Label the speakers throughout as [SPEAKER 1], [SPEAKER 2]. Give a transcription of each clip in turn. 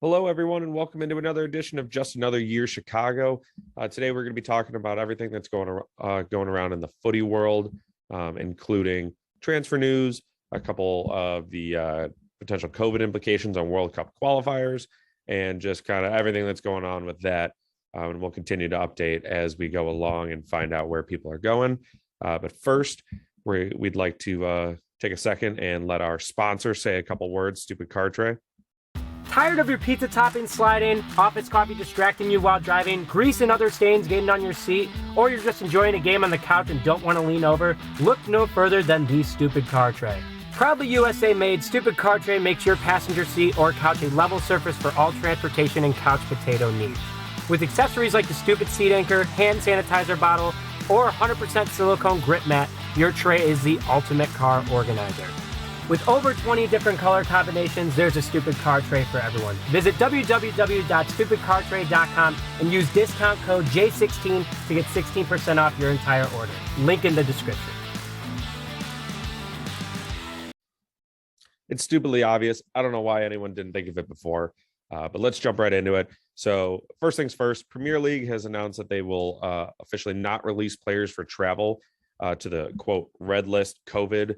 [SPEAKER 1] Hello, everyone, and welcome into another edition of Just Another Year Chicago. Today, we're going to be talking about everything that's going around in the footy world, including transfer news, a couple of the potential COVID implications on World Cup qualifiers, and just kind of everything that's going on with that. And we'll continue to update as we go along and find out where people are going. But first, we'd like to take a second and let our sponsor say a couple words. Stupid Card Tray.
[SPEAKER 2] Tired of your pizza topping sliding, office coffee distracting you while driving, grease and other stains getting on your seat, or you're just enjoying a game on the couch and don't want to lean over? Look no further than the Stupid Card Tray. Proudly USA made, Stupid Card Tray makes your passenger seat or couch a level surface for all transportation and couch potato needs. With accessories like the Stupid Seat Anchor, hand sanitizer bottle, or 100% silicone grip mat, your tray is the ultimate car organizer. With over 20 different color combinations, there's a Stupid Card Tray for everyone. Visit www.stupidcardtray.com and use discount code J16 to get 16% off your entire order. Link in the description.
[SPEAKER 1] It's stupidly obvious. I don't know why anyone didn't think of it before, but let's jump right into it. So first things first, Premier League has announced that they will officially not release players for travel to the, quote, red list COVID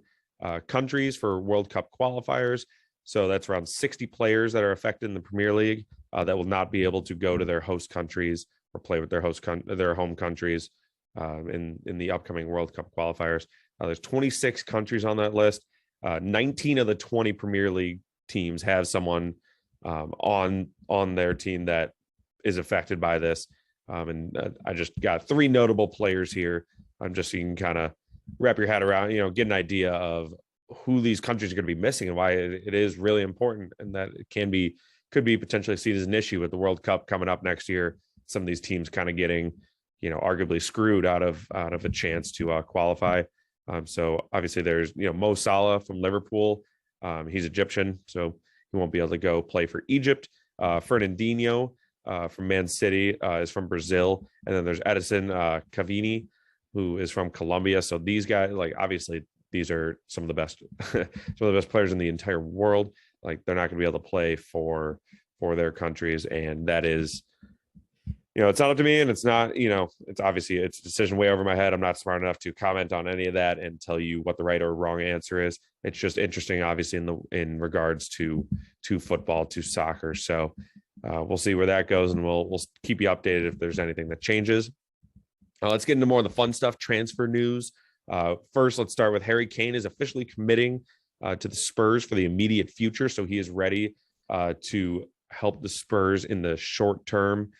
[SPEAKER 1] countries for World Cup qualifiers. So that's around 60 players that are affected in the Premier League that will not be able to go to their host countries or play with their home countries in the upcoming World Cup qualifiers. There's 26 countries on that list. 19 of the 20 Premier League teams have someone on their team that is affected by this. And I just got three notable players here. I'm just so you can kind of wrap your head around, get an idea of who these countries are going to be missing and why it is really important, and that it could be potentially seen as an issue with the World Cup coming up next year. Some of these teams kind of getting, arguably screwed out of a chance to qualify. So obviously there's, Mo Salah from Liverpool. He's Egyptian, so he won't be able to go play for Egypt. Fernandinho from Man City is from Brazil. And then there's Edison Cavani, who is from Colombia. So these guys, obviously these are some of the best players in the entire world. They're not going to be able to play for their countries. And that is, it's not up to me, and it's not, it's obviously it's a decision way over my head. I'm not smart enough to comment on any of that and tell you what the right or wrong answer is. It's just interesting, obviously, in regards to football, to soccer. So we'll see where that goes, and we'll keep you updated if there's anything that changes. Let's get into more of the fun stuff, transfer news. First, let's start with Harry Kane is officially committing to the Spurs for the immediate future. So he is ready to help the Spurs in the short term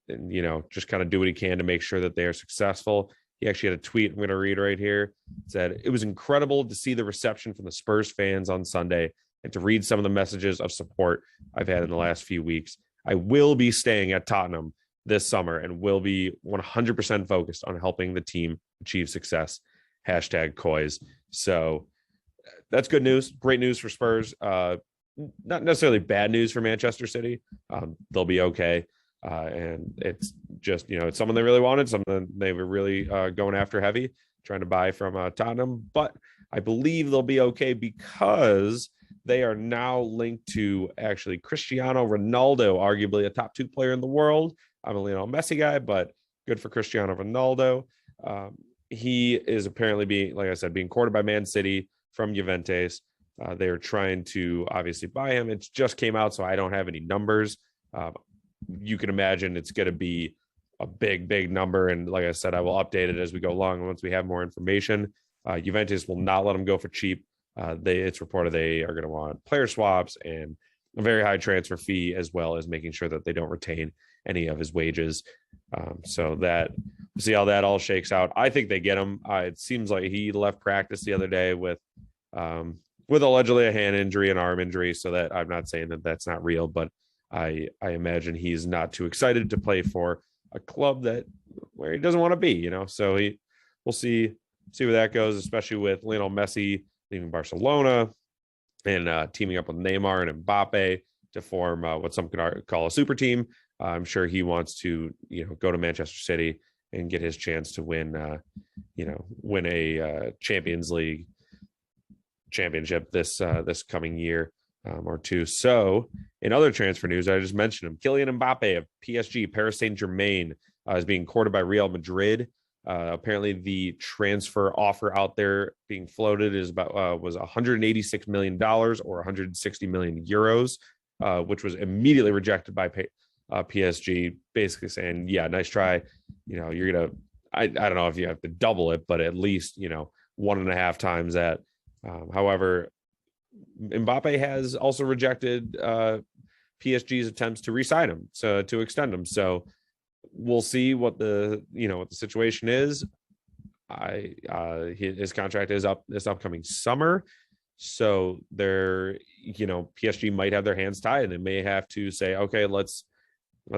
[SPEAKER 1] and, just kind of do what he can to make sure that they are successful. He actually had a tweet I'm going to read right here. It said, "It was incredible to see the reception from the Spurs fans on Sunday and to read some of the messages of support I've had in the last few weeks. I will be staying at Tottenham this summer and will be 100% focused on helping the team achieve success. #Coys." So that's good news. Great news for Spurs. Not necessarily bad news for Manchester City. They'll be okay. And it's just, it's someone they really wanted, something they were really going after heavy, trying to buy from Tottenham. But I believe they'll be okay because they are now linked to actually Cristiano Ronaldo, arguably a top 2 player in the world. I'm a Lionel Messi guy, but good for Cristiano Ronaldo. He is apparently being courted by Man City from Juventus. They're trying to obviously buy him. It just came out, so I don't have any numbers. You can imagine it's going to be a big, big number. And like I said, I will update it as we go along once we have more information. Juventus will not let him go for cheap. It's reported they are going to want player swaps and a very high transfer fee, as well as making sure that they don't retain any of his wages. So that we'll see how that all shakes out. I think they get him. It seems like he left practice the other day with allegedly a hand injury, an arm injury. So that I'm not saying that that's not real, but I imagine he's not too excited to play for a club where he doesn't want to be, So we'll see where that goes, especially with Lionel Messi leaving Barcelona and teaming up with Neymar and Mbappe to form what some could call a super team. I'm sure he wants to, go to Manchester City and get his chance to win a Champions League championship this coming year. or two. So in other transfer news, I just mentioned him. Kylian Mbappe of PSG, Paris Saint-Germain, is being courted by Real Madrid. Apparently, the transfer offer out there being floated is was $186 million or 160 million euros, which was immediately rejected by PSG, basically saying, "Yeah, nice try. You're gonna. I don't know if you have to double it, but at least 1.5 times that." However, Mbappe has also rejected PSG's attempts to re-sign him, to extend him. So we'll see what the situation is. His contract is up this upcoming summer, so PSG might have their hands tied and they may have to say, okay, let's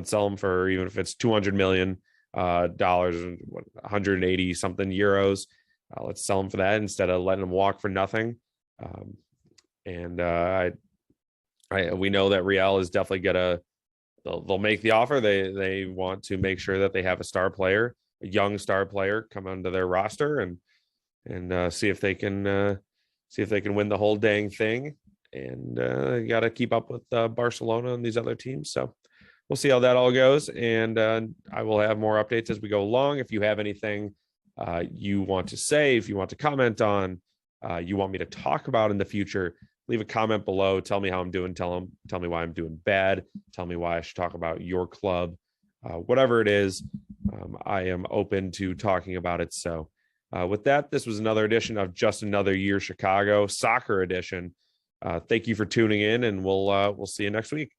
[SPEAKER 1] sell him for, even if it's $200 million, 180 something euros. Let's sell him for that instead of letting him walk for nothing. We know that Real is definitely they'll make the offer. They want to make sure that they have a young star player come onto their roster and see if they can win the whole dang thing. And you got to keep up with Barcelona and these other teams. So we'll see how that all goes. And I will have more updates as we go along. If you have anything you want to say, if you want to comment on, you want me to talk about in the future, leave a comment below. Tell me how I'm doing. Tell me why I'm doing bad. Tell me why I should talk about your club. Whatever it is, I am open to talking about it. So with that, this was another edition of Just Another Year Chicago, Soccer Edition. Thank you for tuning in, and we'll see you next week.